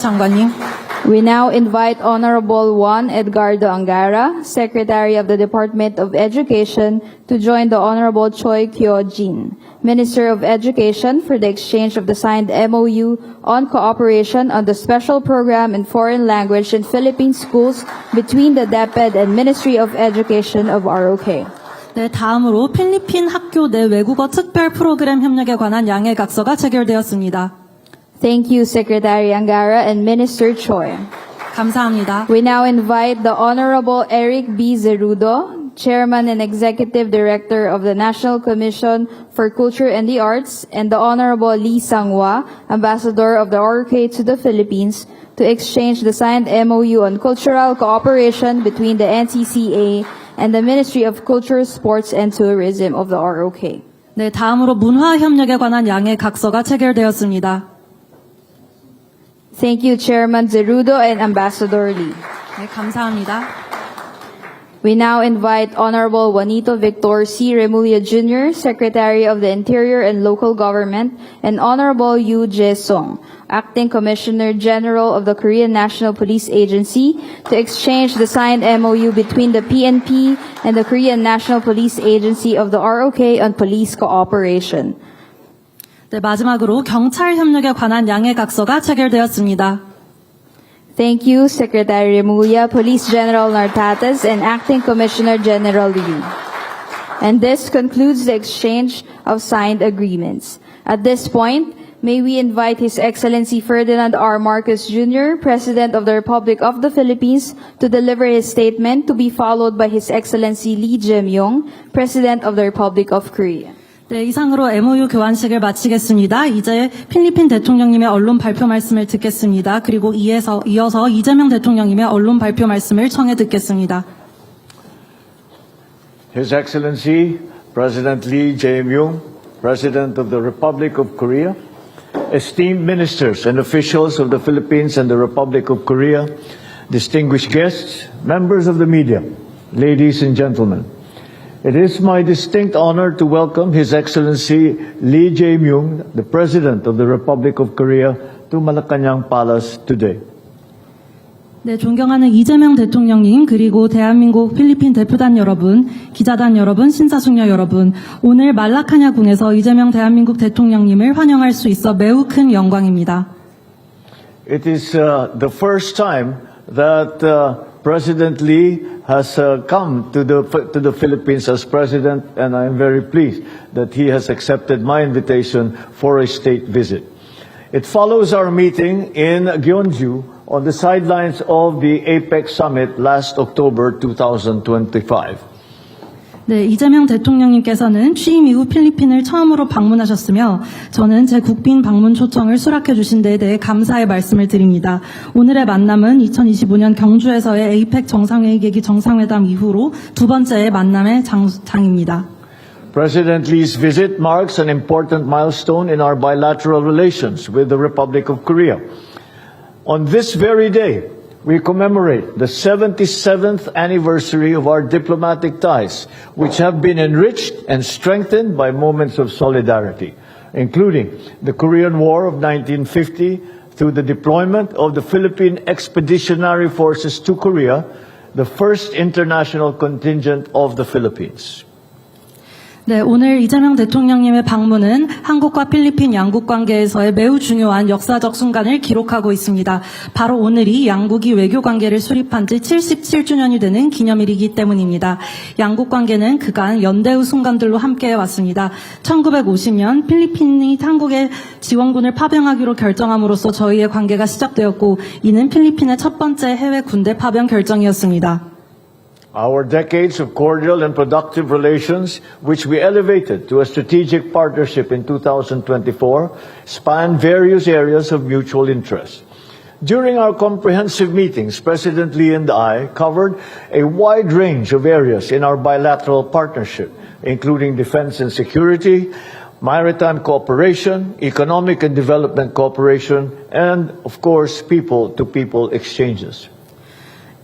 장관님. We now invite Honorable Juan Edgardo Angara, Secretary of the Department of Education, to join the Honorable Choi Kyo-jin, Minister of Education, for the exchange of the signed MOU on cooperation on the special program in foreign language in Philippine schools between the DepEd and Ministry of Education of ROK. 네, 다음으로 필리핀 학교 내 외국어 특별 프로그램 협력에 관한 양해 각서가 체결되었습니다. Thank you, Secretary Angara and Minister Choi. 감사합니다. We now invite the Honorable Eric B. Zerudo, Chairman and Executive Director of the National Commission for Culture and the Arts, and the Honorable Lee Sang-hwa, Ambassador of the ROK to the Philippines, to exchange the signed MOU on cultural cooperation between the NCCA and the Ministry of Culture, Sports and Tourism of the ROK. 네, 다음으로 문화 협력에 관한 양해 각서가 체결되었습니다. Thank you, Chairman Zerudo and Ambassador Lee. 네, 감사합니다. We now invite Honorable Juanito Victor C. Remulla Jr., Secretary of the Interior and Local Government, and Honorable Yu Jae-sung, Acting Commissioner General of the Korean National Police Agency, to exchange the signed MOU between the PNP and the Korean National Police Agency of the ROK on police cooperation. 네, 마지막으로 경찰 협력에 관한 양해 각서가 체결되었습니다. Thank you, Secretary Remulla, Police General Nartates, and Acting Commissioner General Liu. And this concludes the exchange of signed agreements. At this point, may we invite His Excellency Ferdinand R. Marcos Jr., President of the Republic of the Philippines, to deliver his statement, to be followed by His Excellency Lee Jae-myung, President of the Republic of Korea. 네, 이상으로 MOU 교환식을 마치겠습니다. 이제 필리핀 대통령님의 언론 발표 말씀을 듣겠습니다. 그리고 이어서 이재명 대통령님의 언론 발표 말씀을 청해 듣겠습니다. His Excellency President Lee Jae-myung, President of the Republic of Korea, esteemed ministers and officials of the Philippines and the Republic of Korea, distinguished guests, members of the media, ladies and gentlemen. It is my distinct honor to welcome His Excellency Lee Jae-myung, the President of the Republic of Korea, to Malacanang Palace today. 네, 존경하는 이재명 대통령님, 그리고 대한민국 필리핀 대표단 여러분, 기자단 여러분, 신사숙녀 여러분, 오늘 말라카냐궁에서 이재명 대한민국 대통령님을 환영할 수 있어 매우 큰 영광입니다. It is the first time that President Lee has come to the Philippines as president, and I am very pleased that he has accepted my invitation for a state visit. It follows our meeting in Gyeongju on the sidelines of the APEC summit last October 2025. 네, 이재명 대통령님께서는 취임 이후 필리핀을 처음으로 방문하셨으며 저는 제 국빈 방문 초청을 수락해 주신 데에 대해 감사의 말씀을 드립니다. 오늘의 만남은 2025년 경주에서의 APEC 정상회의 계기 정상회담 이후로 두 번째의 만남의 장입니다. President Lee's visit marks an important milestone in our bilateral relations with the Republic of Korea. On this very day, we commemorate the 77th anniversary of our diplomatic ties, which have been enriched and strengthened by moments of solidarity, including the Korean War of 1950 through the deployment of the Philippine Expeditionary Forces to Korea, the first international contingent of the Philippines. 네, 오늘 이재명 대통령님의 방문은 한국과 필리핀 양국 관계에서의 매우 중요한 역사적 순간을 기록하고 있습니다. 바로 오늘이 양국이 외교 관계를 수립한 지 77주년이 되는 기념일이기 때문입니다. 양국 관계는 그간 연대의 순간들로 함께해 왔습니다. 1950년 필리핀이 한국의 지원군을 파병하기로 결정함으로써 저희의 관계가 시작되었고, 이는 필리핀의 첫 번째 해외 군대 파병 결정이었습니다. Our decades of cordial and productive relations, which we elevated to a strategic partnership in 2024, span various areas of mutual interest. During our comprehensive meetings, President Lee and I covered a wide range of areas in our bilateral partnership, including defense and security, maritime cooperation, economic and development cooperation, and, of course, people-to-people exchanges.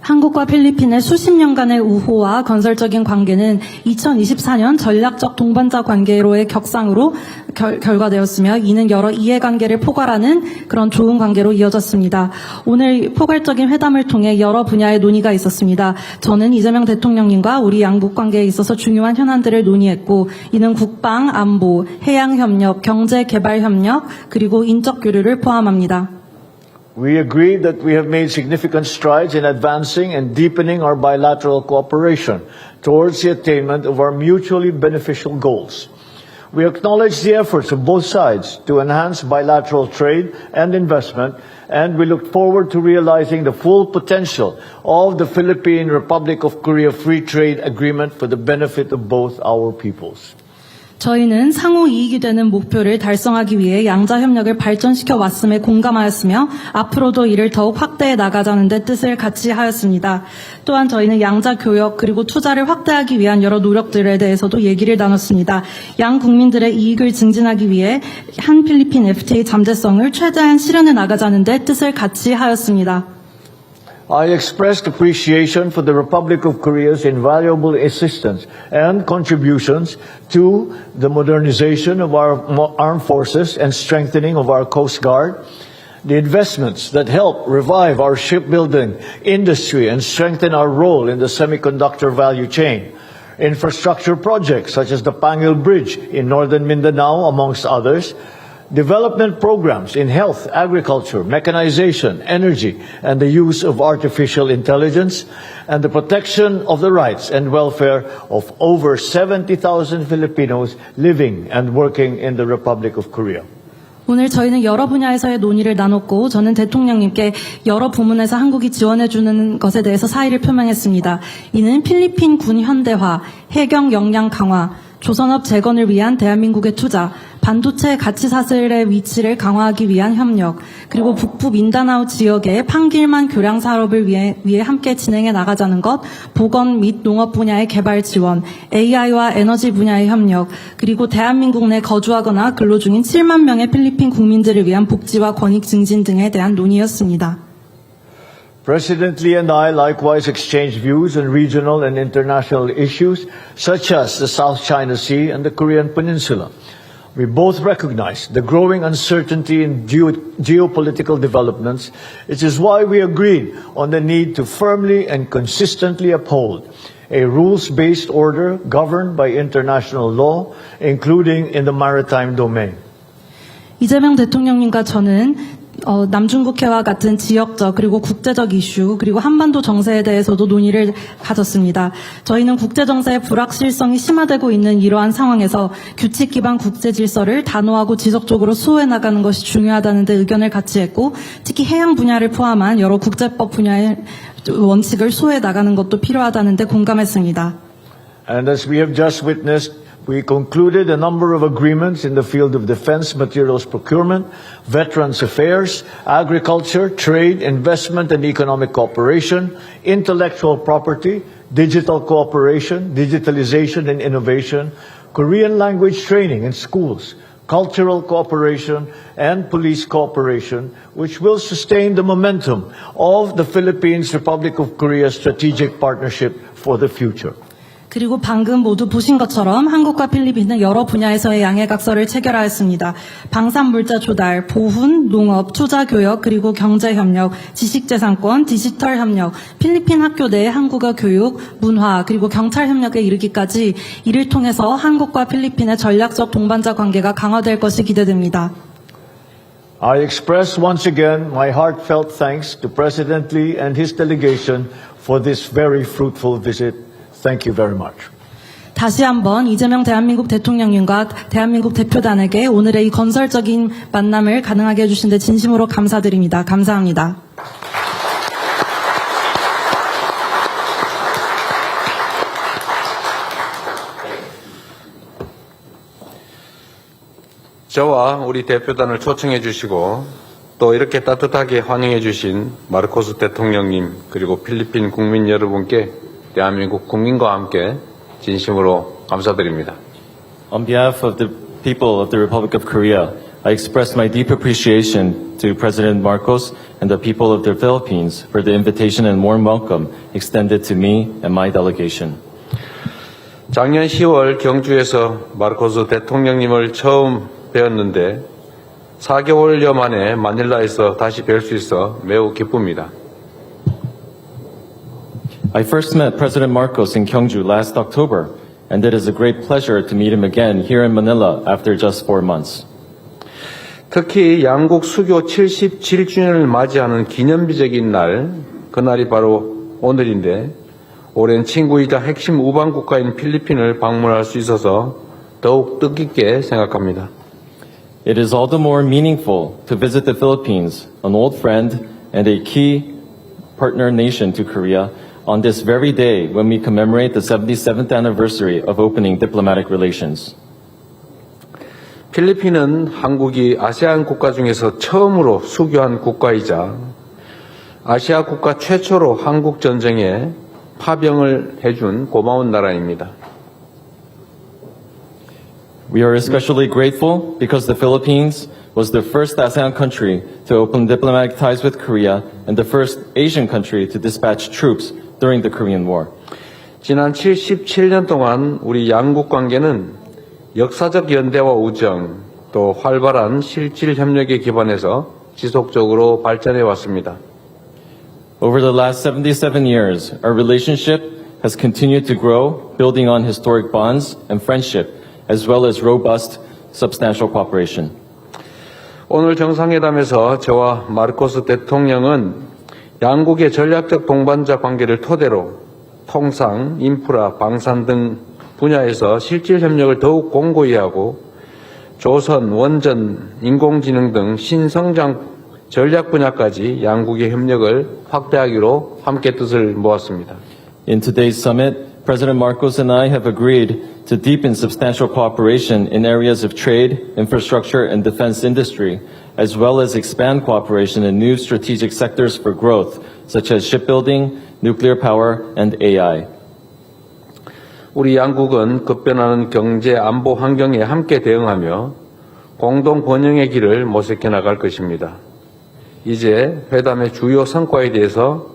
한국과 필리핀의 수십 년간의 우호와 건설적인 관계는 2024년 전략적 동반자 관계로의 격상으로 결과되었으며 이는 여러 이해관계를 포괄하는 그런 좋은 관계로 이어졌습니다. 오늘 포괄적인 회담을 통해 여러 분야의 논의가 있었습니다. 저는 이재명 대통령님과 우리 양국 관계에 있어서 중요한 현안들을 논의했고 이는 국방, 안보, 해양협력, 경제개발협력, 그리고 인적 교류를 포함합니다. We agree that we have made significant strides in advancing and deepening our bilateral cooperation towards the attainment of our mutually beneficial goals. We acknowledge the efforts of both sides to enhance bilateral trade and investment, and we look forward to realizing the full potential of the Philippine Republic of Korea Free Trade Agreement for the benefit of both our peoples. 저희는 상호 이익이 되는 목표를 달성하기 위해 양자 협력을 발전시켜 왔음에 공감하였으며 앞으로도 이를 더욱 확대해 나가자는 데 뜻을 같이 하였습니다. 또한 저희는 양자 교역 그리고 투자를 확대하기 위한 여러 노력들에 대해서도 얘기를 나눴습니다. 양 국민들의 이익을 증진하기 위해 한 필리핀 FTA 잠재성을 최대한 실현해 나가자는 데 뜻을 같이 하였습니다. I expressed appreciation for the Republic of Korea's invaluable assistance and contributions to the modernization of our armed forces and strengthening of our Coast Guard, the investments that help revive our shipbuilding industry and strengthen our role in the semiconductor value chain, infrastructure projects such as the Pangil Bridge in northern Mindanao, amongst others, development programs in health, agriculture, mechanization, energy, and the use of artificial intelligence, and the protection of the rights and welfare of over 70,000 Filipinos living and working in the Republic of Korea. 오늘 저희는 여러 분야에서의 논의를 나눴고 저는 대통령님께 여러 부문에서 한국이 지원해주는 것에 대해서 사의를 표명했습니다. 이는 필리핀 군 현대화, 해경 역량 강화, 조선업 재건을 위한 대한민국의 투자, 반도체 가치 사슬의 위치를 강화하기 위한 협력, 그리고 북부 민다나오 지역의 판길만 교량 사업을 위해 함께 진행해 나가자는 것, 보건 및 농업 분야의 개발 지원, AI와 에너지 분야의 협력, 그리고 대한민국 내 거주하거나 근로 중인 7만 명의 필리핀 국민들을 위한 복지와 권익 증진 등에 대한 논의였습니다. President Lee and I likewise exchanged views on regional and international issues such as the South China Sea and the Korean Peninsula. We both recognize the growing uncertainty in geopolitical developments, which is why we agreed on the need to firmly and consistently uphold a rules-based order governed by international law, including in the maritime domain. 이재명 대통령님과 저는 남중국해와 같은 지역적 그리고 국제적 이슈 그리고 한반도 정세에 대해서도 논의를 가졌습니다. 저희는 국제정세의 불확실성이 심화되고 있는 이러한 상황에서 규칙 기반 국제 질서를 단호하고 지속적으로 수호해 나가는 것이 중요하다는 데 의견을 같이 했고 특히 해양 분야를 포함한 여러 국제법 분야의 원칙을 수호해 나가는 것도 필요하다는 데 공감했습니다. And as we have just witnessed, we concluded a number of agreements in the field of defense materials procurement, veterans affairs, agriculture, trade, investment and economic cooperation, intellectual property, digital cooperation, digitalization and innovation, Korean language training in schools, cultural cooperation, and police cooperation, which will sustain the momentum of the Philippines Republic of Korea strategic partnership for the future. 그리고 방금 모두 보신 것처럼 한국과 필리핀은 여러 분야에서의 양해각서를 체결하였습니다. 방산물자 조달, 보훈, 농업, 투자교역, 그리고 경제협력, 지식재산권, 디지털협력, 필리핀 학교 내 한국어 교육, 문화, 그리고 경찰협력에 이르기까지 이를 통해서 한국과 필리핀의 전략적 동반자 관계가 강화될 것이 기대됩니다. I express once again my heartfelt thanks to President Lee and his delegation for this very fruitful visit. Thank you very much. 다시 한번 이재명 대한민국 대통령님과 대한민국 대표단에게 오늘의 이 건설적인 만남을 가능하게 해주신 데 진심으로 감사드립니다. 감사합니다. 저와 우리 대표단을 초청해 주시고 또 이렇게 따뜻하게 환영해 주신 마르코스 대통령님 그리고 필리핀 국민 여러분께 대한민국 국민과 함께 진심으로 감사드립니다. On behalf of the people of the Republic of Korea, I express my deep appreciation to President Marcos and the people of the Philippines for the invitation and warm welcome extended to me and my delegation. 작년 10월 경주에서 마르코스 대통령님을 처음 뵈었는데 4개월여 만에 마닐라에서 다시 뵐 수 있어 매우 기쁩니다. I first met President Marcos in Gyeongju last October, and it is a great pleasure to meet him again here in Manila after just 4 months. 특히 양국 수교 77주년을 맞이하는 기념비적인 날, 그날이 바로 오늘인데 오랜 친구이자 핵심 우방 국가인 필리핀을 방문할 수 있어서 더욱 뜻깊게 생각합니다. It is all the more meaningful to visit the Philippines, an old friend and a key partner nation to Korea, on this very day when we commemorate the 77th anniversary of opening diplomatic relations. 필리핀은 한국이 아세안 국가 중에서 처음으로 수교한 국가이자 아시아 국가 최초로 한국 전쟁에 파병을 해준 고마운 나라입니다. We are especially grateful because the Philippines was the first ASEAN country to open diplomatic ties with Korea and the first Asian country to dispatch troops during the Korean War. 지난 77년 동안 우리 양국 관계는 역사적 연대와 우정, 또 활발한 실질 협력에 기반해서 지속적으로 발전해 왔습니다. Over the last 77 years, our relationship has continued to grow, building on historic bonds and friendship, as well as robust, substantial cooperation. 오늘 정상회담에서 저와 마르코스 대통령은 양국의 전략적 동반자 관계를 토대로 통상, 인프라, 방산 등 분야에서 실질 협력을 더욱 공고히 하고 조선, 원전, 인공지능 등 신성장 전략 분야까지 양국의 협력을 확대하기로 함께 뜻을 모았습니다. In today's summit, President Marcos and I have agreed to deepen substantial cooperation in areas of trade, infrastructure, and defense industry, as well as expand cooperation in new strategic sectors for growth, such as shipbuilding, nuclear power, and AI. 우리 양국은 급변하는 경제 안보 환경에 함께 대응하며 공동 번영의 길을 모색해 나갈 것입니다. 이제 회담의 주요 성과에 대해서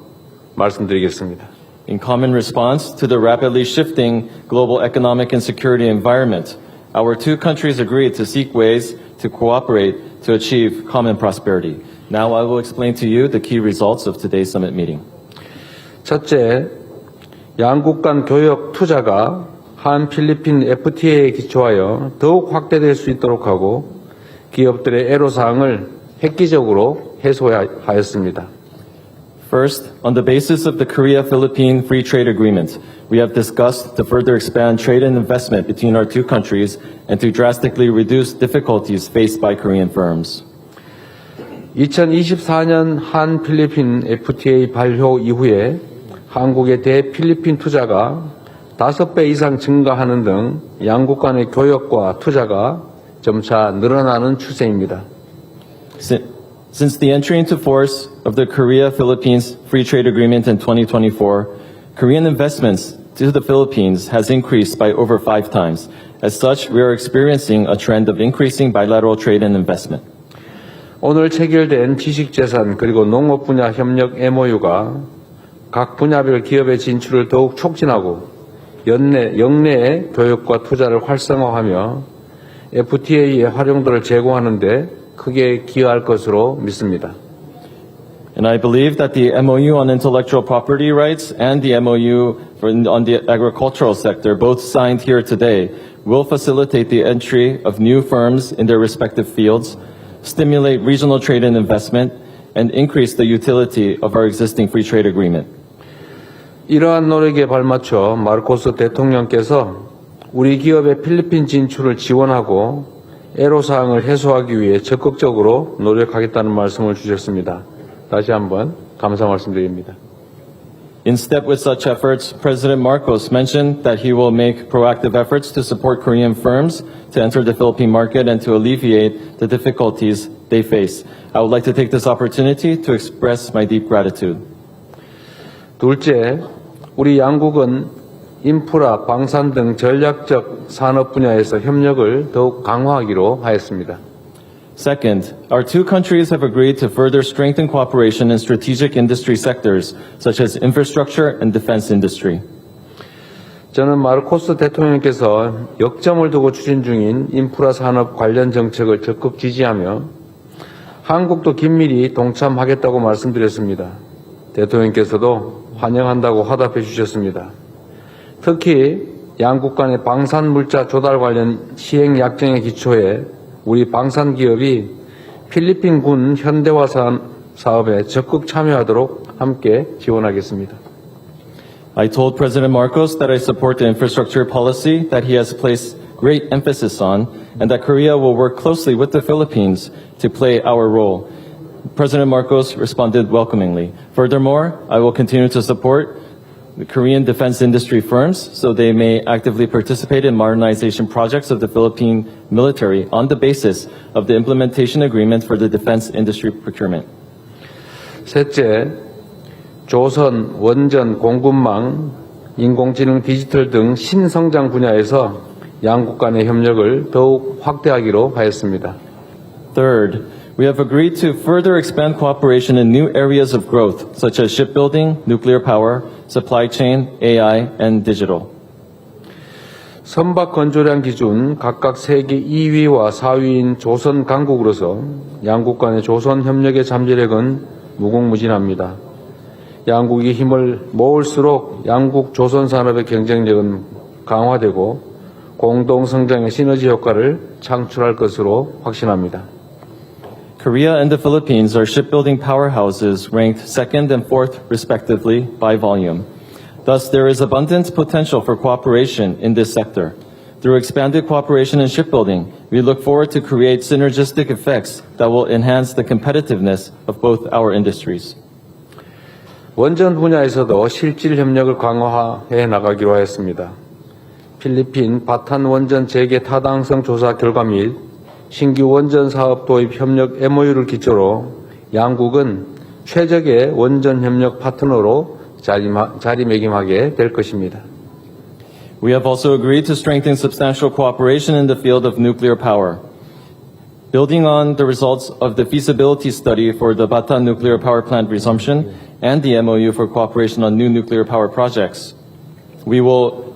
말씀드리겠습니다. In common response to the rapidly shifting global economic and security environment, our two countries agreed to seek ways to cooperate to achieve common prosperity. Now I will explain to you the key results of today's summit meeting. 첫째, 양국 간 교역 투자가 한 필리핀 FTA에 기초하여 더욱 확대될 수 있도록 하고 기업들의 애로사항을 획기적으로 해소하였습니다. First, on the basis of the Korea-Philippine Free Trade Agreement, we have discussed to further expand trade and investment between our two countries and to drastically reduce difficulties faced by Korean firms. 2024년 한 필리핀 FTA 발효 이후에 한국의 대필리핀 투자가 5배 이상 증가하는 등 양국 간의 교역과 투자가 점차 늘어나는 추세입니다. Since the entry into force of the Korea-Philippines Free Trade Agreement in 2024, Korean investments to the Philippines has increased by over 5 times. As such, we are experiencing a trend of increasing bilateral trade and investment. 오늘 체결된 지식재산 그리고 농업 분야 협력 MOU가 각 분야별 기업의 진출을 더욱 촉진하고 영내의 교육과 투자를 활성화하며 FTA의 활용도를 제고하는 데 크게 기여할 것으로 믿습니다. And I believe that the MOU on intellectual property rights and the MOU on the agricultural sector, both signed here today, will facilitate the entry of new firms in their respective fields, stimulate regional trade and investment, and increase the utility of our existing free trade agreement. 이러한 노력에 발맞춰 마르코스 대통령께서 우리 기업의 필리핀 진출을 지원하고 애로사항을 해소하기 위해 적극적으로 노력하겠다는 말씀을 주셨습니다. 다시 한번 감사 말씀드립니다. In step with such efforts, President Marcos mentioned that he will make proactive efforts to support Korean firms to enter the Philippine market and to alleviate the difficulties they face. I would like to take this opportunity to express my deep gratitude. 둘째, 우리 양국은 인프라, 방산 등 전략적 산업 분야에서 협력을 더욱 강화하기로 하였습니다. Second, our two countries have agreed to further strengthen cooperation in strategic industry sectors, such as infrastructure and defense industry. 저는 마르코스 대통령께서 역점을 두고 추진 중인 인프라 산업 관련 정책을 적극 지지하며 한국도 긴밀히 동참하겠다고 말씀드렸습니다. 대통령께서도 환영한다고 화답해 주셨습니다. 특히 양국 간의 방산물자 조달 관련 시행 약정의 기초에 우리 방산기업이 필리핀 군 현대화 사업에 적극 참여하도록 함께 지원하겠습니다. I told President Marcos that I support the infrastructure policy that he has placed great emphasis on, and that Korea will work closely with the Philippines to play our role. President Marcos responded welcomingly. Furthermore, I will continue to support the Korean defense industry firms so they may actively participate in modernization projects of the Philippine military on the basis of the implementation agreement for the defense industry procurement. 셋째, 조선, 원전, 공급망, 인공지능, 디지털 등 신성장 분야에서 양국 간의 협력을 더욱 확대하기로 하였습니다. Third, we have agreed to further expand cooperation in new areas of growth, such as shipbuilding, nuclear power, supply chain, AI, and digital. 선박 건조량 기준 각각 세계 2위와 4위인 조선 강국으로서 양국 간의 조선 협력의 잠재력은 무궁무진합니다. 양국이 힘을 모을수록 양국 조선 산업의 경쟁력은 강화되고 공동 성장의 시너지 효과를 창출할 것으로 확신합니다. Korea and the Philippines are shipbuilding powerhouses ranked second and fourth respectively by volume. Thus, there is abundant potential for cooperation in this sector. Through expanded cooperation in shipbuilding, we look forward to create synergistic effects that will enhance the competitiveness of both our industries. 원전 분야에서도 실질 협력을 강화해 나가기로 하였습니다. 필리핀 바탄 원전 재개 타당성 조사 결과 및 신규 원전 사업 도입 협력 MOU를 기초로 양국은 최적의 원전 협력 파트너로 자리매김하게 될 것입니다. We have also agreed to strengthen substantial cooperation in the field of nuclear power. Building on the results of the feasibility study for the Bataan nuclear power plant resumption and the MOU for cooperation on new nuclear power projects, we will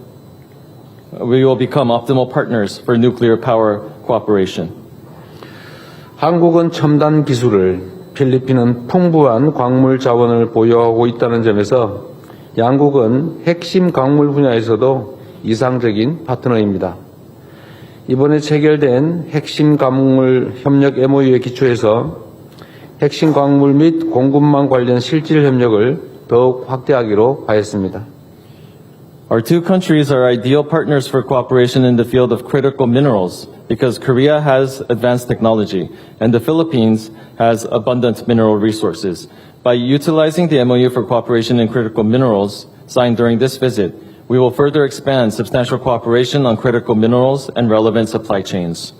become optimal partners for nuclear power cooperation. 한국은 첨단 기술을, 필리핀은 풍부한 광물 자원을 보유하고 있다는 점에서 양국은 핵심 광물 분야에서도 이상적인 파트너입니다. 이번에 체결된 핵심 광물 협력 MOU에 기초해서 핵심 광물 및 공급망 관련 실질 협력을 더욱 확대하기로 하였습니다. Our two countries are ideal partners for cooperation in the field of critical minerals because Korea has advanced technology and the Philippines has abundant mineral resources. By utilizing the MOU for cooperation in critical minerals signed during this visit, we will further expand substantial cooperation on critical minerals and relevant supply chains.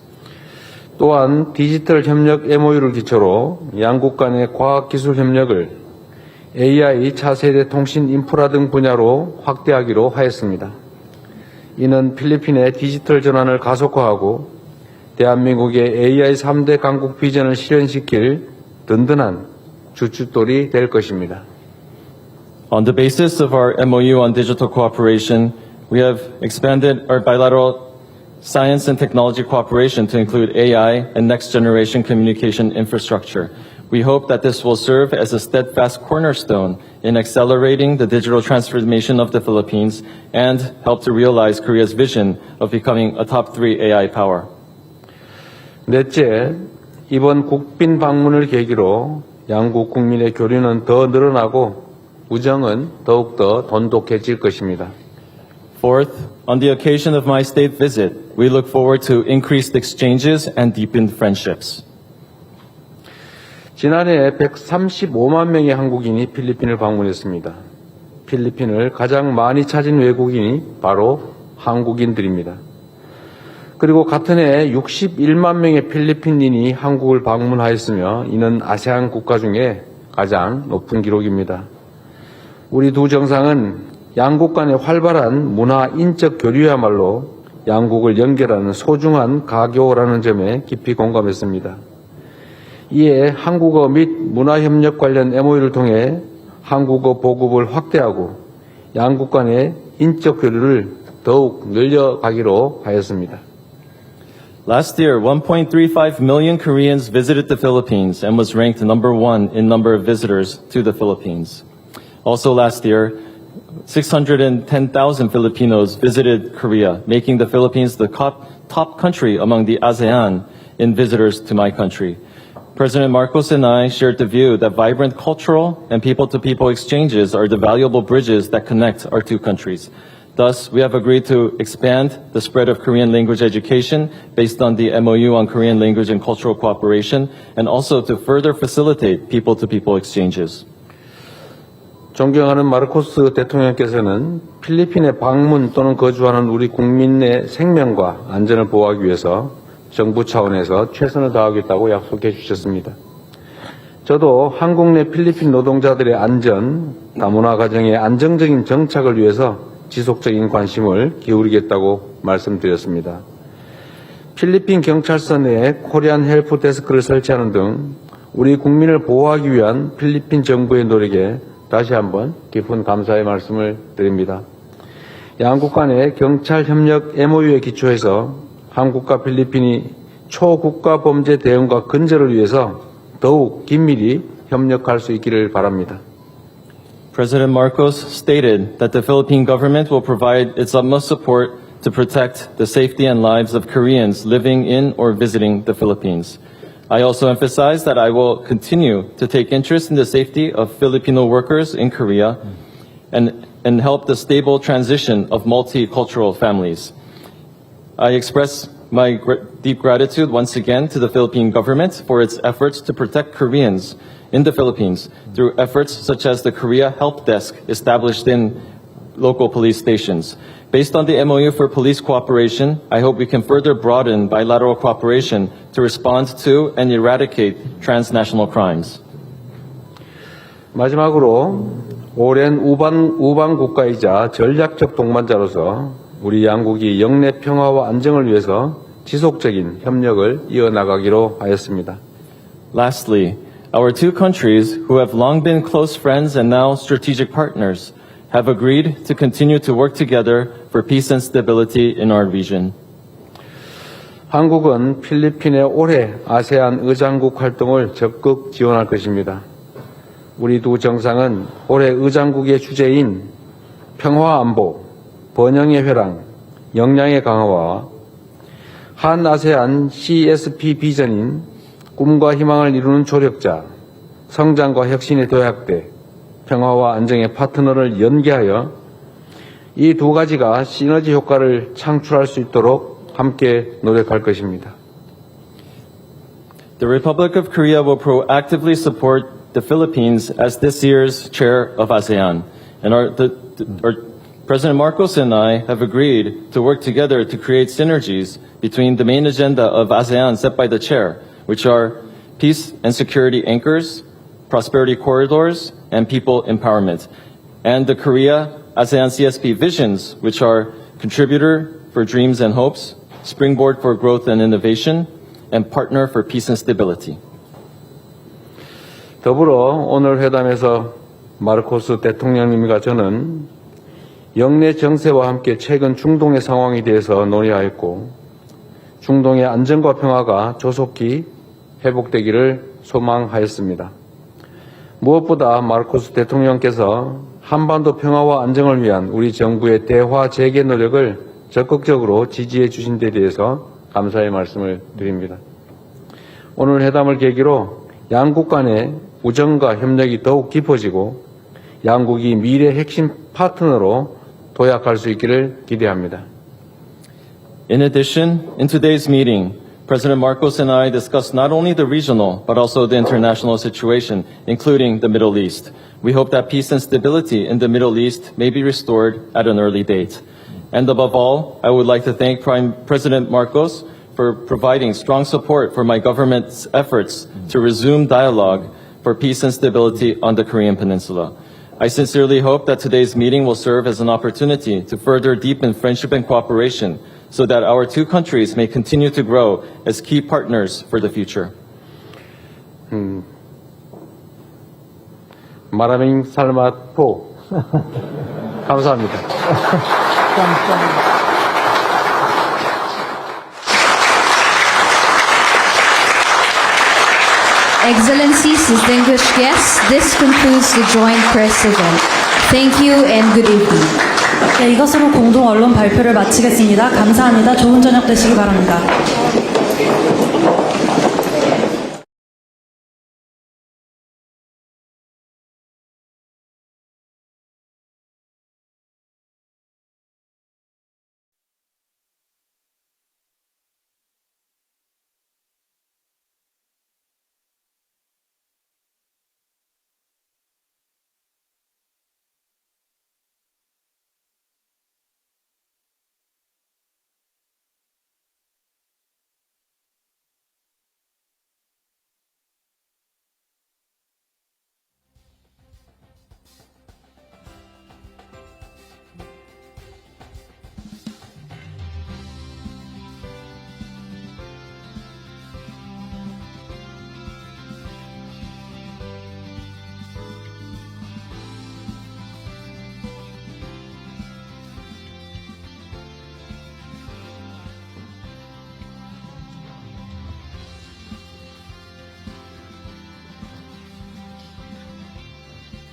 또한 디지털 협력 MOU를 기초로 양국 간의 과학기술 협력을 AI, 차세대 통신 인프라 등 분야로 확대하기로 하였습니다. 이는 필리핀의 디지털 전환을 가속화하고 대한민국의 AI 3대 강국 비전을 실현시킬 든든한 주춧돌이 될 것입니다. On the basis of our MOU on digital cooperation, we have expanded our bilateral science and technology cooperation to include AI and next-generation communication infrastructure. We hope that this will serve as a steadfast cornerstone in accelerating the digital transformation of the Philippines and help to realize Korea's vision of becoming a top 3 AI power. 넷째, 이번 국빈 방문을 계기로 양국 국민의 교류는 더 늘어나고 우정은 더욱더 돈독해질 것입니다. Fourth, on the occasion of my state visit, we look forward to increased exchanges and deepened friendships. 지난해 135만 명의 한국인이 필리핀을 방문했습니다. 필리핀을 가장 많이 찾은 외국인이 바로 한국인들입니다. 그리고 같은 해 61만 명의 필리핀인이 한국을 방문하였으며 이는 아세안 국가 중에 가장 높은 기록입니다. 우리 두 정상은 양국 간의 활발한 문화 인적 교류야말로 양국을 연결하는 소중한 가교라는 점에 깊이 공감했습니다. 이에 한국어 및 문화협력 관련 MOU를 통해 한국어 보급을 확대하고 양국 간의 인적 교류를 더욱 늘려가기로 하였습니다. Last year, 1.35 million Koreans visited the Philippines and was ranked number 1 in number of visitors to the Philippines. Also last year, 610,000 Filipinos visited Korea, making the Philippines the top country among the ASEAN in visitors to my country. President Marcos and I shared the view that vibrant cultural and people-to-people exchanges are the valuable bridges that connect our two countries. Thus, we have agreed to expand the spread of Korean language education based on the MOU on Korean language and cultural cooperation, and also to further facilitate people-to-people exchanges. 존경하는 마르코스 대통령께서는 필리핀에 방문 또는 거주하는 우리 국민의 생명과 안전을 보호하기 위해서 정부 차원에서 최선을 다하겠다고 약속해 주셨습니다. 저도 한국 내 필리핀 노동자들의 안전, 다문화 가정의 안정적인 정착을 위해서 지속적인 관심을 기울이겠다고 말씀드렸습니다. 필리핀 경찰서 내에 코리안 헬프 데스크를 설치하는 등 우리 국민을 보호하기 위한 필리핀 정부의 노력에 다시 한번 깊은 감사의 말씀을 드립니다. 양국 간의 경찰 협력 MOU에 기초해서 한국과 필리핀이 초국가 범죄 대응과 근절을 위해서 더욱 긴밀히 협력할 수 있기를 바랍니다. President Marcos stated that the Philippine government will provide its utmost support to protect the safety and lives of Koreans living in or visiting the Philippines. I also emphasize that I will continue to take interest in the safety of Filipino workers in Korea and help the stable transition of multicultural families. I express my deep gratitude once again to the Philippine government for its efforts to protect Koreans in the Philippines through efforts such as the Korea Help Desk established in local police stations. Based on the MOU for police cooperation, I hope we can further broaden bilateral cooperation to respond to and eradicate transnational crimes. 마지막으로 오랜 우방 국가이자 전략적 동반자로서 우리 양국이 영내 평화와 안정을 위해서 지속적인 협력을 이어나가기로 하였습니다. Lastly, our two countries, who have long been close friends and now strategic partners, have agreed to continue to work together for peace and stability in our region. 한국은 필리핀의 올해 아세안 의장국 활동을 적극 지원할 것입니다. 우리 두 정상은 올해 의장국의 주제인 평화 안보, 번영의 회랑, 역량의 강화와 한 아세안 CSP 비전인 꿈과 희망을 이루는 조력자, 성장과 혁신의 도약대, 평화와 안정의 파트너를 연계하여 이 두 가지가 시너지 효과를 창출할 수 있도록 함께 노력할 것입니다. The Republic of Korea will proactively support the Philippines as this year's chair of ASEAN. And our President Marcos and I have agreed to work together to create synergies between the main agenda of ASEAN set by the chair, which are peace and security anchors, prosperity corridors, and people empowerment, and the Korea-ASEAN CSP visions, which are contributor for dreams and hopes, springboard for growth and innovation, and partner for peace and stability. 더불어 오늘 회담에서 마르코스 대통령님과 저는 영내 정세와 함께 최근 중동의 상황에 대해서 논의하였고 중동의 안정과 평화가 조속히 회복되기를 소망하였습니다. 무엇보다 마르코스 대통령께서 한반도 평화와 안정을 위한 우리 정부의 대화 재개 노력을 적극적으로 지지해 주신 데 대해서 감사의 말씀을 드립니다. 오늘 회담을 계기로 양국 간의 우정과 협력이 더욱 깊어지고 양국이 미래 핵심 파트너로 도약할 수 있기를 기대합니다. In addition, in today's meeting, President Marcos and I discussed not only the regional, but also the international situation, including the Middle East. We hope that peace and stability in the Middle East may be restored at an early date. And above all, I would like to thank President Marcos for providing strong support for my government's efforts to resume dialogue for peace and stability on the Korean Peninsula. I sincerely hope that today's meeting will serve as an opportunity to further deepen friendship and cooperation so that our two countries may continue to grow as key partners for the future. 마라밍 살맛 포. 감사합니다. Excellencies, distinguished guests, this concludes the joint press event. Thank you and good evening. 네, 이것으로 공동 언론 발표를 마치겠습니다. 감사합니다. 좋은 저녁 되시기 바랍니다.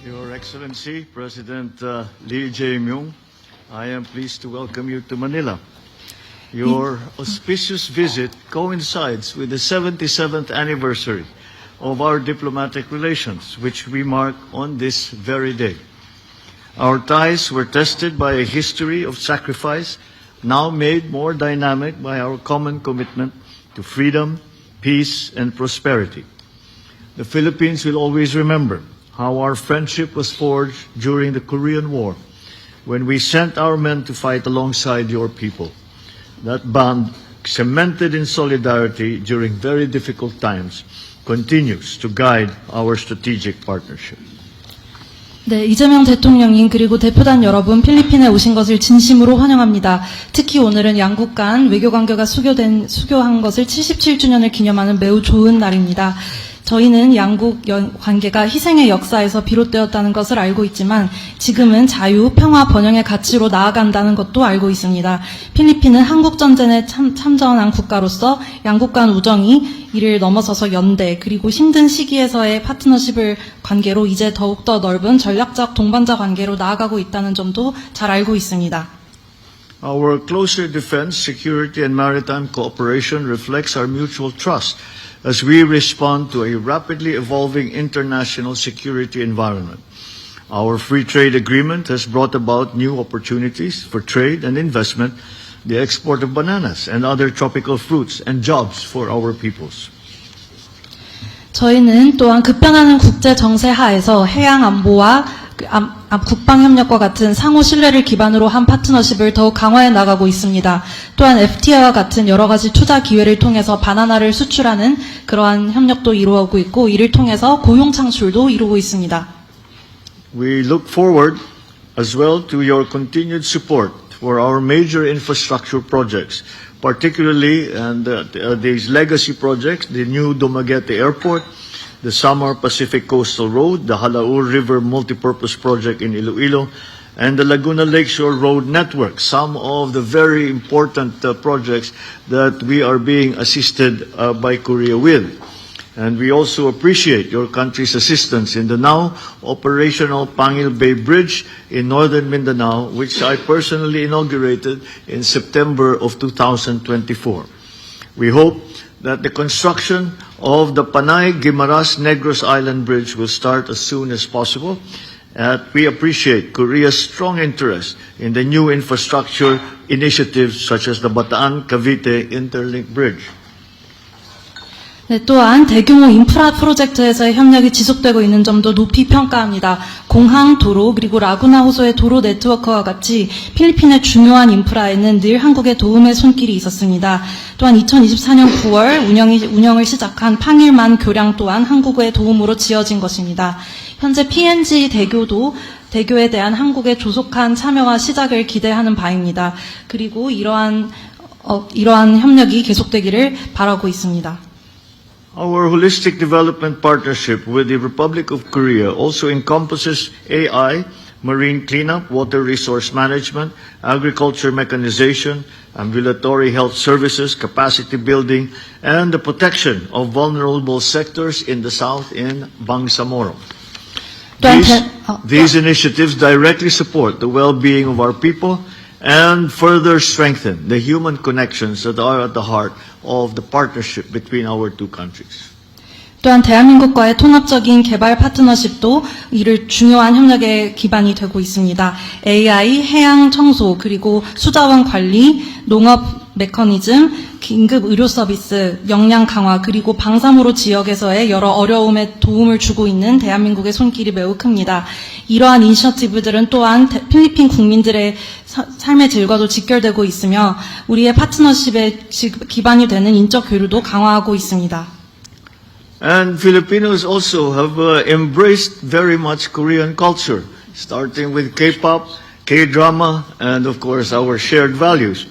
Your Excellency, President Lee Jae-myung, I am pleased to welcome you to Manila. Your auspicious visit coincides with the 77th anniversary of our diplomatic relations, which we mark on this very day. Our ties were tested by a history of sacrifice, now made more dynamic by our common commitment to freedom, peace, and prosperity. The Philippines will always remember how our friendship was forged during the Korean War, when we sent our men to fight alongside your people. That bond, cemented in solidarity during very difficult times, continues to guide our strategic partnership. 네, 이재명 대통령님 그리고 대표단 여러분, 필리핀에 오신 것을 진심으로 환영합니다. 특히 오늘은 양국 간 외교관계가 수교한 것을 77주년을 기념하는 매우 좋은 날입니다. 저희는 양국 관계가 희생의 역사에서 비롯되었다는 것을 알고 있지만 지금은 자유, 평화, 번영의 가치로 나아간다는 것도 알고 있습니다. 필리핀은 한국전쟁에 참전한 국가로서 양국 간 우정이 이를 넘어서서 연대 그리고 힘든 시기에서의 파트너십을 관계로 이제 더욱더 넓은 전략적 동반자 관계로 나아가고 있다는 점도 잘 알고 있습니다. Our closer defense, security, and maritime cooperation reflects our mutual trust as we respond to a rapidly evolving international security environment. Our free trade agreement has brought about new opportunities for trade and investment, the export of bananas and other tropical fruits, and jobs for our peoples. 저희는 또한 급변하는 국제 정세 하에서 해양 안보와 국방 협력과 같은 상호 신뢰를 기반으로 한 파트너십을 더욱 강화해 나가고 있습니다. 또한 FTA와 같은 여러 가지 투자 기회를 통해서 바나나를 수출하는 그러한 협력도 이루어오고 있고 이를 통해서 고용 창출도 이루고 있습니다. We look forward as well to your continued support for our major infrastructure projects, particularly these legacy projects, the new Dumaguete Airport, the Samar Pacific Coastal Road, the Halaur River Multipurpose Project in Iloilo, and the Laguna Lakeshore Road Network, some of the very important projects that we are being assisted by Korea with. And we also appreciate your country's assistance in the now operational Pangil Bay Bridge in northern Mindanao, which I personally inaugurated in September of 2024. We hope that the construction of the Panay-Guimaras Negros Island Bridge will start as soon as possible. We appreciate Korea's strong interest in the new infrastructure initiatives such as the Bataan-Cavite Interlink Bridge. 네, 또한 대규모 인프라 프로젝트에서의 협력이 지속되고 있는 점도 높이 평가합니다. 공항, 도로, 그리고 라구나 호소의 도로 네트워크와 같이 필리핀의 중요한 인프라에는 늘 한국의 도움의 손길이 있었습니다. 또한 2024년 9월 운영을 시작한 팡일만 교량 또한 한국의 도움으로 지어진 것입니다. 현재 PNG 대교에 대한 한국의 조속한 참여와 시작을 기대하는 바입니다. 그리고 이러한 협력이 계속되기를 바라고 있습니다. Our holistic development partnership with the Republic of Korea also encompasses AI, marine cleanup, water resource management, agriculture mechanization, ambulatory health services, capacity building, and the protection of vulnerable sectors in the south in Bangsamoro. These initiatives directly support the well-being of our people and further strengthen the human connections that are at the heart of the partnership between our two countries. 또한 대한민국과의 통합적인 개발 파트너십도 이를 중요한 협력의 기반이 되고 있습니다. AI, 해양 청소, 그리고 수자원 관리, 농업 메커니즘, 긴급 의료 서비스, 역량 강화, 그리고 방사무로 지역에서의 여러 어려움에 도움을 주고 있는 대한민국의 손길이 매우 큽니다. 이러한 이니셔티브들은 또한 필리핀 국민들의 삶의 질과도 직결되고 있으며 우리의 파트너십의 기반이 되는 인적 교류도 강화하고 있습니다. And Filipinos also have embraced very much Korean culture, starting with K-pop, K-drama, and of course our shared values.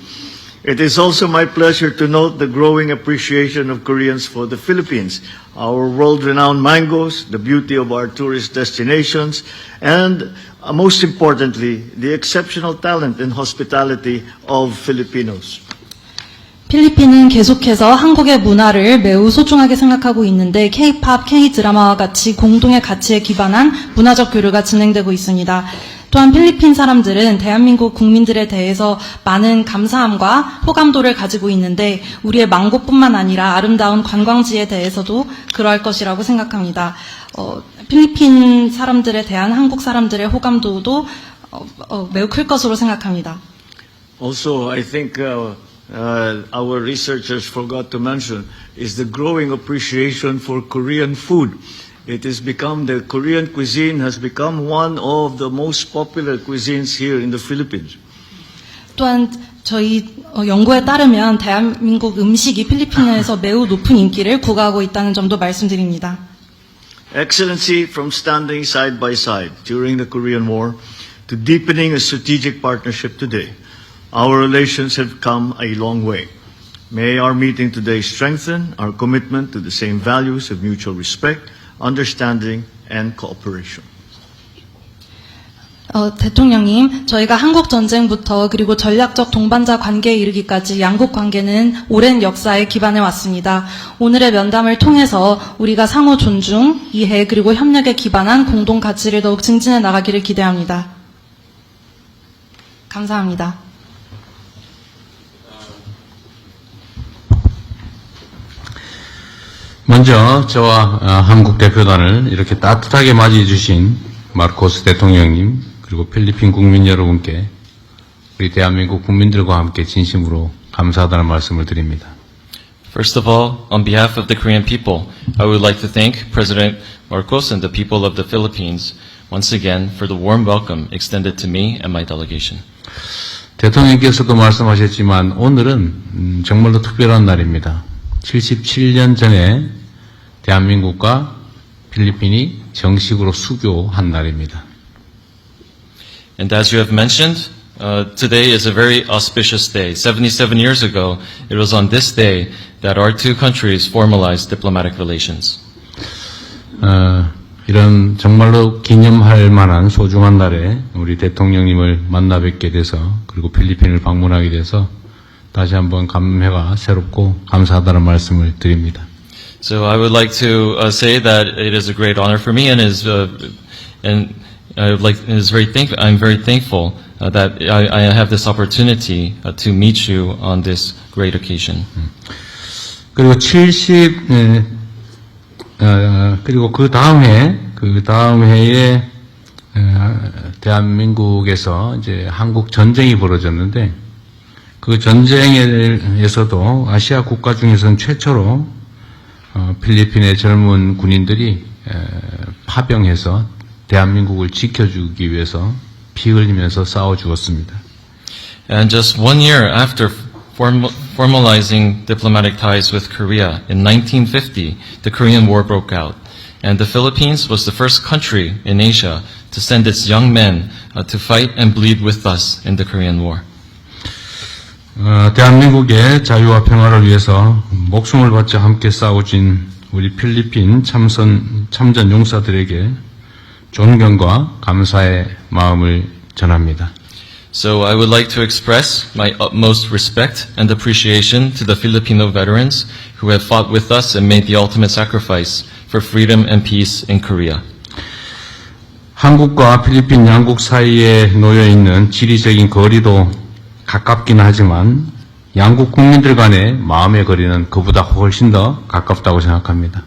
It is also my pleasure to note the growing appreciation of Koreans for the Philippines, our world-renowned mangoes, the beauty of our tourist destinations, and most importantly, the exceptional talent and hospitality of Filipinos. 필리핀은 계속해서 한국의 문화를 매우 소중하게 생각하고 있는데 K-팝, K-드라마와 같이 공동의 가치에 기반한 문화적 교류가 진행되고 있습니다. 또한 필리핀 사람들은 대한민국 국민들에 대해서 많은 감사함과 호감도를 가지고 있는데 우리의 망고뿐만 아니라 아름다운 관광지에 대해서도 그러할 것이라고 생각합니다. 필리핀 사람들에 대한 한국 사람들의 호감도도 매우 클 것으로 생각합니다. Also, I think our researchers forgot to mention is the growing appreciation for Korean food. It has become, the Korean cuisine has become one of the most popular cuisines here in the Philippines. 또한 저희 연구에 따르면 대한민국 음식이 필리핀에서 매우 높은 인기를 구가하고 있다는 점도 말씀드립니다. Excellency, from standing side by side during the Korean War to deepening a strategic partnership today, our relations have come a long way. May our meeting today strengthen our commitment to the same values of mutual respect, understanding, and cooperation. 대통령님, 저희가 한국 전쟁부터 그리고 전략적 동반자 관계에 이르기까지 양국 관계는 오랜 역사에 기반해 왔습니다. 오늘의 면담을 통해서 우리가 상호 존중, 이해 그리고 협력에 기반한 공동 가치를 더욱 증진해 나가기를 기대합니다. 감사합니다. 먼저 저와 한국 대표단을 이렇게 따뜻하게 맞이해 주신 마르코스 대통령님 그리고 필리핀 국민 여러분께 우리 대한민국 국민들과 함께 진심으로 감사하다는 말씀을 드립니다. First of all, on behalf of the Korean people, I would like to thank President Marcos and the people of the Philippines once again for the warm welcome extended to me and my delegation. 대통령께서도 말씀하셨지만 오늘은 정말로 특별한 날입니다. 77년 전에 대한민국과 필리핀이 정식으로 수교한 날입니다. And as you have mentioned, today is a very auspicious day. 77 years ago, it was on this day that our two countries formalized diplomatic relations. 이런 정말로 기념할 만한 소중한 날에 우리 대통령님을 만나 뵙게 돼서 그리고 필리핀을 방문하게 돼서 다시 한번 감회가 새롭고 감사하다는 말씀을 드립니다. So I would like to say that it is a great honor for me, and I'm very thankful that I have this opportunity to meet you on this great occasion. 그리고 그리고 그 다음 해에 대한민국에서 이제 한국 전쟁이 벌어졌는데 그 전쟁에서도 아시아 국가 중에서는 최초로 필리핀의 젊은 군인들이 파병해서 대한민국을 지켜주기 위해서 피 흘리면서 싸워 죽었습니다. And just 1 year after formalizing diplomatic ties with Korea in 1950, the Korean War broke out, and the Philippines was the first country in Asia to send its young men to fight and bleed with us in the Korean War. 대한민국의 자유와 평화를 위해서 목숨을 바쳐 함께 싸워준 우리 필리핀 참전 용사들에게 존경과 감사의 마음을 전합니다. So I would like to express my utmost respect and appreciation to the Filipino veterans who have fought with us and made the ultimate sacrifice for freedom and peace in Korea. 한국과 필리핀 양국 사이에 놓여 있는 지리적인 거리도 가깝긴 하지만 양국 국민들 간의 마음의 거리는 그보다 훨씬 더 가깝다고 생각합니다.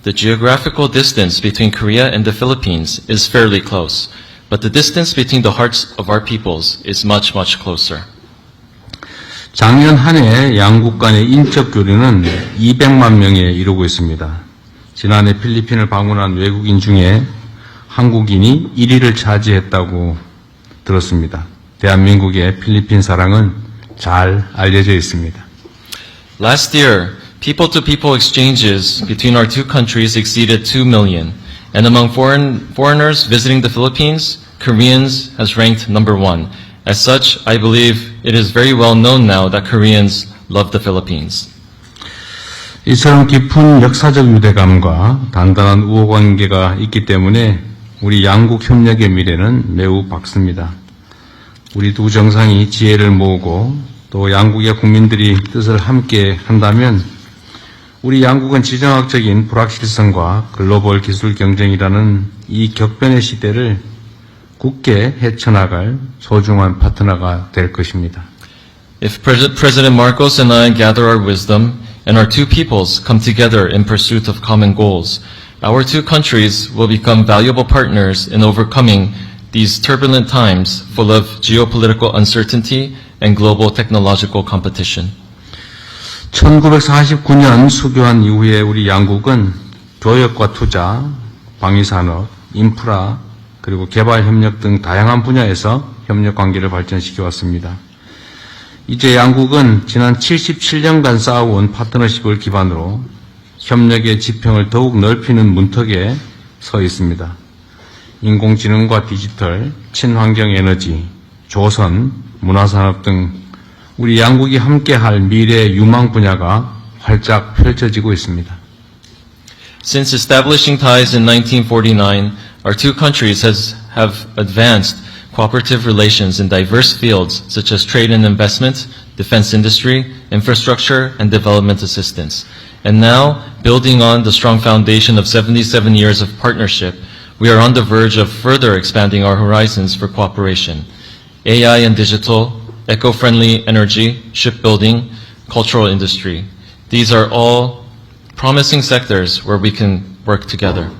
The geographical distance between Korea and the Philippines is fairly close, but the distance between the hearts of our peoples is much, much closer. 작년 한 해 양국 간의 인적 교류는 200만 명에 이르고 있습니다. 지난해 필리핀을 방문한 외국인 중에 한국인이 1위를 차지했다고 들었습니다. 대한민국의 필리핀 사랑은 잘 알려져 있습니다. Last year, people-to-people exchanges between our two countries exceeded 2 million, and among foreigners visiting the Philippines, Koreans has ranked number 1. As such, I believe it is very well known now that Koreans love the Philippines. 이처럼 깊은 역사적 유대감과 단단한 우호관계가 있기 때문에 우리 양국 협력의 미래는 매우 밝습니다. 우리 두 정상이 지혜를 모으고 또 양국의 국민들이 뜻을 함께 한다면 우리 양국은 지정학적인 불확실성과 글로벌 기술 경쟁이라는 이 격변의 시대를 굳게 헤쳐나갈 소중한 파트너가 될 것입니다. If President Marcos and I gather our wisdom and our two peoples come together in pursuit of common goals, our two countries will become valuable partners in overcoming these turbulent times full of geopolitical uncertainty and global technological competition. 1949년 수교한 이후에 우리 양국은 교역과 투자, 방위산업, 인프라, 그리고 개발협력 등 다양한 분야에서 협력관계를 발전시켜 왔습니다. 이제 양국은 지난 77년간 쌓아온 파트너십을 기반으로 협력의 지평을 더욱 넓히는 문턱에 서 있습니다. 인공지능과 디지털, 친환경 에너지, 조선, 문화산업 등 우리 양국이 함께할 미래의 유망 분야가 활짝 펼쳐지고 있습니다. Since establishing ties in 1949, our two countries have advanced cooperative relations in diverse fields such as trade and investment, defense industry, infrastructure, and development assistance. And now, building on the strong foundation of 77 years of partnership, we are on the verge of further expanding our horizons for cooperation. AI and digital, eco-friendly energy, shipbuilding, cultural industry. These are all promising sectors where we can work together.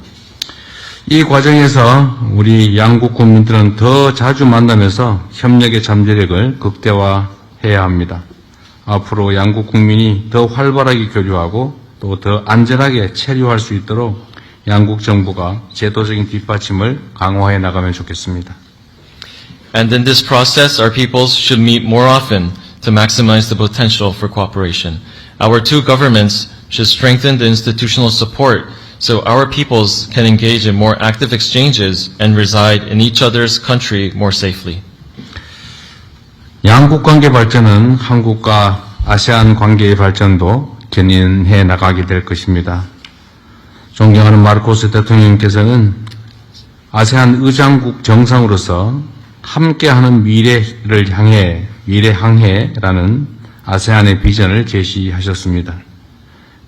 이 과정에서 우리 양국 국민들은 더 자주 만나면서 협력의 잠재력을 극대화해야 합니다. 앞으로 양국 국민이 더 활발하게 교류하고 또 더 안전하게 체류할 수 있도록 양국 정부가 제도적인 뒷받침을 강화해 나가면 좋겠습니다. And in this process, our peoples should meet more often to maximize the potential for cooperation. Our two governments should strengthen the institutional support so our peoples can engage in more active exchanges and reside in each other's country more safely. 양국 관계 발전은 한국과 아세안 관계의 발전도 견인해 나가게 될 것입니다. 존경하는 마르코스 대통령께서는 아세안 의장국 정상으로서 함께하는 미래 항해라는 아세안의 비전을 제시하셨습니다.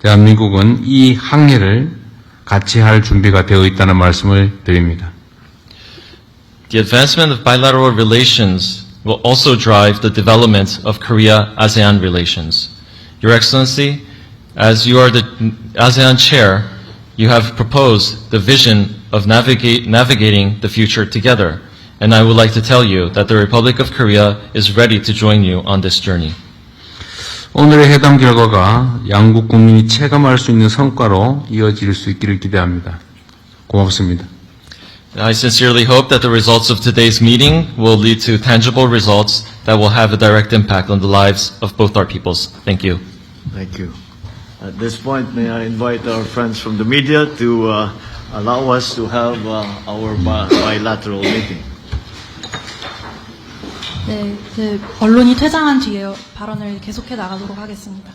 대한민국은 이 항해를 같이 할 준비가 되어 있다는 말씀을 드립니다. The advancement of bilateral relations will also drive the development of Korea-ASEAN relations. Your Excellency, as you are the ASEAN chair, you have proposed the vision of navigating the future together. And I would like to tell you that the Republic of Korea is ready to join you on this journey. 오늘의 회담 결과가 양국 국민이 체감할 수 있는 성과로 이어질 수 있기를 기대합니다. 고맙습니다. I sincerely hope that the results of today's meeting will lead to tangible results that will have a direct impact on the lives of both our peoples. Thank you. Thank you. At this point, may I invite our friends from the media to allow us to have our bilateral meeting. 네, 언론이 퇴장한 뒤에 발언을 계속해 나가도록 하겠습니다.